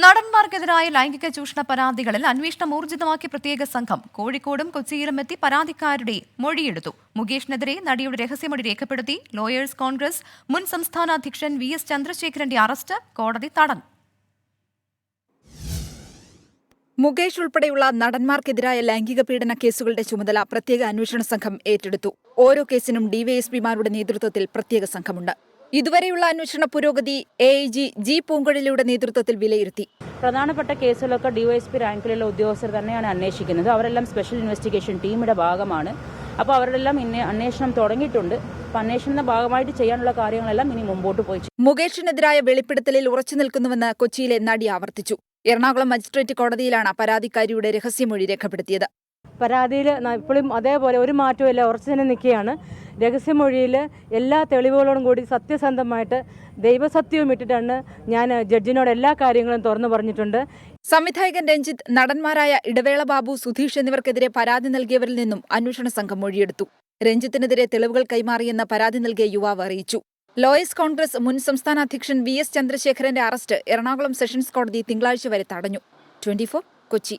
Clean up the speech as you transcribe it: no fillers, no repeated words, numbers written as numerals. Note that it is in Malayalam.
നടന്മാർക്കെതിരായ ലൈംഗിക ചൂഷണ പരാതികളിൽ അന്വേഷണം ഊർജിതമാക്കിയ പ്രത്യേക സംഘം കോഴിക്കോടും കൊച്ചിയിലും എത്തി പരാതിക്കാരുടെ മൊഴിയെടുത്തു. മുകേഷിനെതിരെ നടിയുടെ രഹസ്യമൊഴി രേഖപ്പെടുത്തി. ലോയേഴ്സ് കോൺഗ്രസ് മുൻ സംസ്ഥാന അധ്യക്ഷൻ VS ചന്ദ്രശേഖരന്റെ അറസ്റ്റ് കോടതി തടഞ്ഞു. മുകേഷ് ഉൾപ്പെടെയുള്ള നടന്മാർക്കെതിരായ ലൈംഗിക പീഡന കേസുകളുടെ ചുമതല പ്രത്യേക അന്വേഷണ സംഘം ഏറ്റെടുത്തു. ഓരോ കേസിനും ഡിവൈഎസ്പിമാരുടെ നേതൃത്വത്തിൽ പ്രത്യേക സംഘമുണ്ട്. ഇതുവരെയുള്ള അന്വേഷണ പുരോഗതി AIG G പൂങ്കുഴലിയുടെ നേതൃത്വത്തിൽ വിലയിരുത്തി. പ്രധാനപ്പെട്ട കേസുകളൊക്കെ ഡിവൈഎസ്പി റാങ്കിലുള്ള ഉദ്യോഗസ്ഥർ തന്നെയാണ് അന്വേഷിക്കുന്നത്. അവരെല്ലാം സ്പെഷ്യൽ ഇൻവെസ്റ്റിഗേഷൻ ടീമിന്റെ ഭാഗമാണ്. അപ്പോൾ അവരെല്ലാം അന്വേഷണം തുടങ്ങിയിട്ടുണ്ട്. അപ്പോൾ അന്വേഷണത്തിന്റെ ഭാഗമായിട്ട് ചെയ്യാനുള്ള കാര്യങ്ങളെല്ലാം ഇനി മുമ്പോട്ട് പോയി. മുകേഷിനെതിരായ വെളിപ്പെടുത്തലിൽ ഉറച്ചു നിൽക്കുന്നുവെന്ന് കൊച്ചിയിലെ നടി ആവർത്തിച്ചു. എറണാകുളം മജിസ്ട്രേറ്റ് കോടതിയിലാണ് പരാതിക്കാരിയുടെ രഹസ്യമൊഴി രേഖപ്പെടുത്തിയത്. പരാതിയിൽ ഇപ്പോഴും അതേപോലെ ഒരു മാറ്റവും ഉറച്ചു തന്നെ നിൽക്കുകയാണ്. രഹസ്യമൊഴിയിൽ എല്ലാ തെളിവുകളോടും കൂടി സത്യസന്ധമായിട്ട് ദൈവസത്യവും ഇട്ടിട്ടാണ് ഞാൻ ജഡ്ജിനോട് എല്ലാ കാര്യങ്ങളും തുറന്നു പറഞ്ഞിട്ടുണ്ട്. സംവിധായകൻ രഞ്ജിത്ത്, നടന്മാരായ ഇടവേള ബാബു, സുധീഷ് എന്നിവർക്കെതിരെ പരാതി നൽകിയവരിൽ നിന്നും അന്വേഷണ സംഘം മൊഴിയെടുത്തു. രഞ്ജിത്തിനെതിരെ തെളിവുകൾ കൈമാറിയെന്ന് പരാതി നൽകിയ യുവാവ് അറിയിച്ചു. ലോയേഴ്സ് കോൺഗ്രസ് മുൻ സംസ്ഥാന അധ്യക്ഷൻ VS ചന്ദ്രശേഖരന്റെ അറസ്റ്റ് എറണാകുളം സെഷൻസ് കോടതി തിങ്കളാഴ്ച വരെ തടഞ്ഞു. 24 കൊച്ചി.